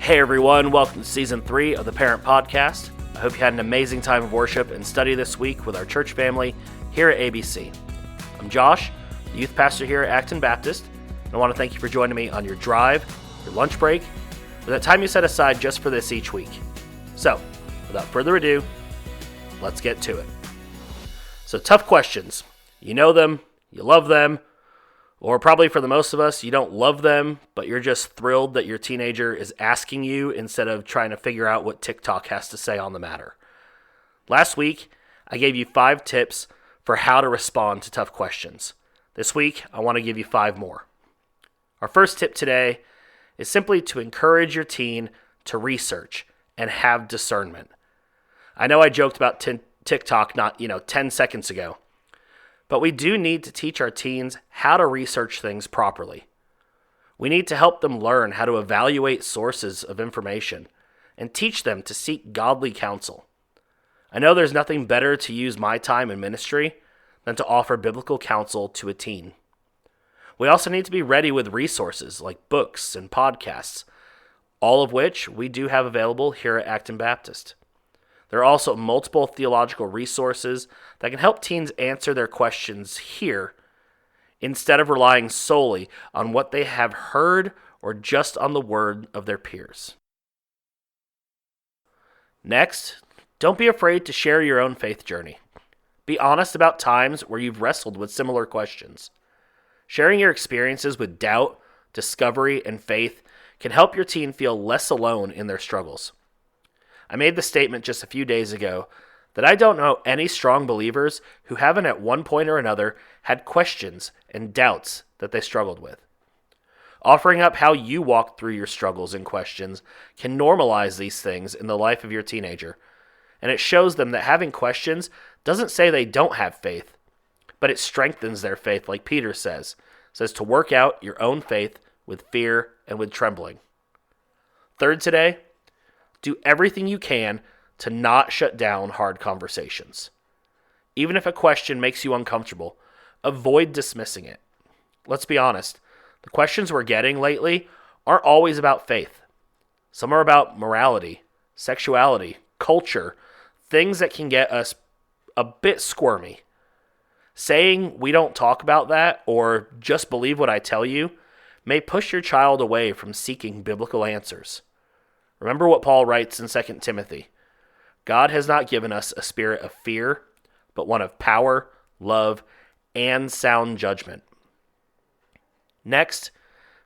Hey everyone, welcome to Season 3 of the Parent Podcast. I hope you had an amazing time of worship and study this week with our church family here at ABC. I'm Josh, the youth pastor here at Acton Baptist, and I want to thank you for joining me on your drive, your lunch break, or that time you set aside just for this each week. So, without further ado, let's get to it. So, tough questions. You know them, you love them, or probably for the most of us, you don't love them, but you're just thrilled that your teenager is asking you instead of trying to figure out what TikTok has to say on the matter. Last week, I gave you 5 tips for how to respond to tough questions. This week, I want to give you 5 more. Our first tip today is simply to encourage your teen to research and have discernment. I know I joked about TikTok not 10 seconds ago, but we do need to teach our teens how to research things properly. We need to help them learn how to evaluate sources of information and teach them to seek godly counsel. I know there's nothing better to use my time in ministry than to offer biblical counsel to a teen. We also need to be ready with resources like books and podcasts, all of which we do have available here at Acton Baptist. There are also multiple theological resources that can help teens answer their questions here instead of relying solely on what they have heard or just on the word of their peers. Next, don't be afraid to share your own faith journey. Be honest about times where you've wrestled with similar questions. Sharing your experiences with doubt, discovery, and faith can help your teen feel less alone in their struggles. I made the statement just a few days ago that I don't know any strong believers who haven't at one point or another had questions and doubts that they struggled with. Offering up how you walked through your struggles and questions can normalize these things in the life of your teenager, and it shows them that having questions doesn't say they don't have faith, but it strengthens their faith, like Peter says to work out your own faith with fear and with trembling. Third today, do everything you can to not shut down hard conversations. Even if a question makes you uncomfortable, avoid dismissing it. Let's be honest, the questions we're getting lately aren't always about faith. Some are about morality, sexuality, culture, things that can get us a bit squirmy. Saying we don't talk about that or just believe what I tell you may push your child away from seeking biblical answers. Remember what Paul writes in 2 Timothy. God has not given us a spirit of fear, but one of power, love, and sound judgment. Next,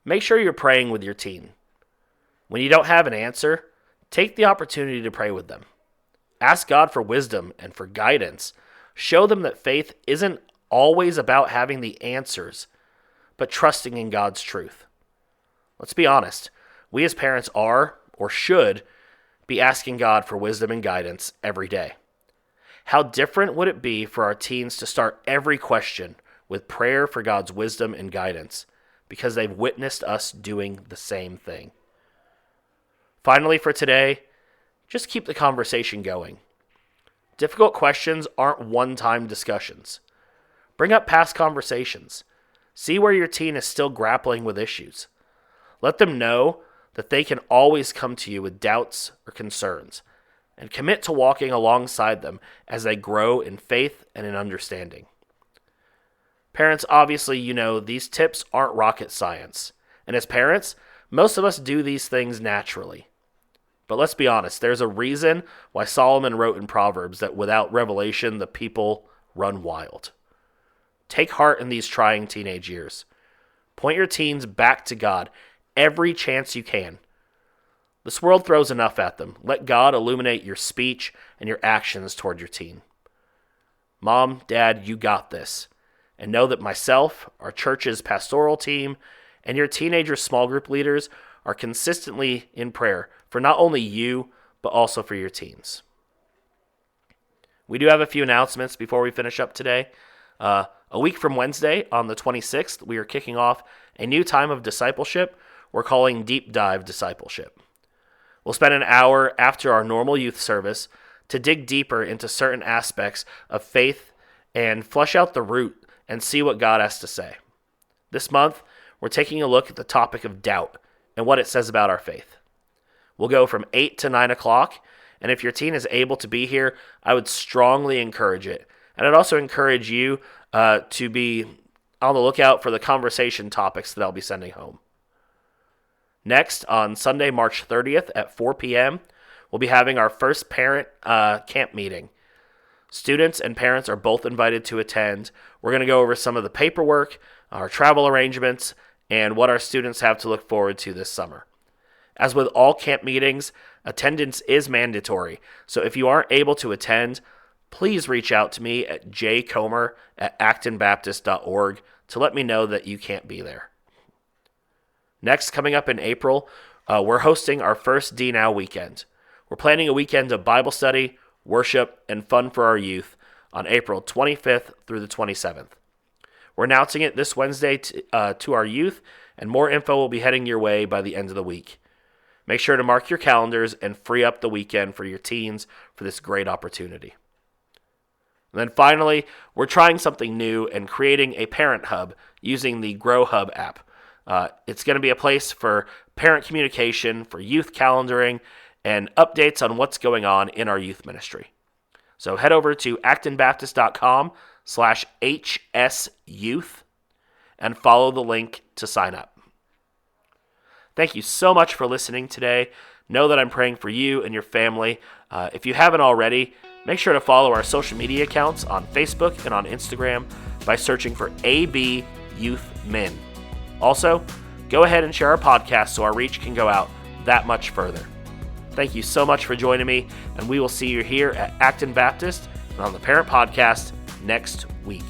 make sure you're praying with your teen. When you don't have an answer, take the opportunity to pray with them. Ask God for wisdom and for guidance. Show them that faith isn't always about having the answers, but trusting in God's truth. Let's be honest, we as parents are, or should, be asking God for wisdom and guidance every day. How different would it be for our teens to start every question with prayer for God's wisdom and guidance, because they've witnessed us doing the same thing? Finally, for today, just keep the conversation going. Difficult questions aren't one-time discussions. Bring up past conversations. See where your teen is still grappling with issues. Let them know that they can always come to you with doubts or concerns, and commit to walking alongside them as they grow in faith and in understanding. Parents, obviously, these tips aren't rocket science, and as parents, most of us do these things naturally. But let's be honest, there's a reason why Solomon wrote in Proverbs that without revelation, the people run wild. Take heart in these trying teenage years. Point your teens back to God every chance you can. This world throws enough at them. Let God illuminate your speech and your actions toward your teen. Mom, Dad, you got this. And know that myself, our church's pastoral team, and your teenager small group leaders are consistently in prayer for not only you, but also for your teens. We do have a few announcements before we finish up today. A week from Wednesday, on the 26th, we are kicking off a new time of discipleship we're calling Deep Dive Discipleship. We'll spend an hour after our normal youth service to dig deeper into certain aspects of faith and flesh out the root and see what God has to say. This month, we're taking a look at the topic of doubt and what it says about our faith. We'll go from 8 to 9 o'clock, and if your teen is able to be here, I would strongly encourage it. And I'd also encourage you to be on the lookout for the conversation topics that I'll be sending home. Next, on Sunday, March 30th at 4 p.m., we'll be having our first parent camp meeting. Students and parents are both invited to attend. We're going to go over some of the paperwork, our travel arrangements, and what our students have to look forward to this summer. As with all camp meetings, attendance is mandatory, so if you aren't able to attend, please reach out to me at jcomer@actonbaptist.org to let me know that you can't be there. Next, coming up in April, we're hosting our first D-Now weekend. We're planning a weekend of Bible study, worship, and fun for our youth on April 25th through the 27th. We're announcing it this Wednesday to our youth, and more info will be heading your way by the end of the week. Make sure to mark your calendars and free up the weekend for your teens for this great opportunity. And then finally, we're trying something new and creating a parent hub using the Grow Hub app. It's going to be a place for parent communication, for youth calendaring, and updates on what's going on in our youth ministry. So head over to actonbaptist.com/HSYouth and follow the link to sign up. Thank you so much for listening today. Know that I'm praying for you and your family. If you haven't already, make sure to follow our social media accounts on Facebook and on Instagram by searching for AB Youth Min. Also, go ahead and share our podcast so our reach can go out that much further. Thank you so much for joining me, and we will see you here at Acton Baptist and on the Parent Podcast next week.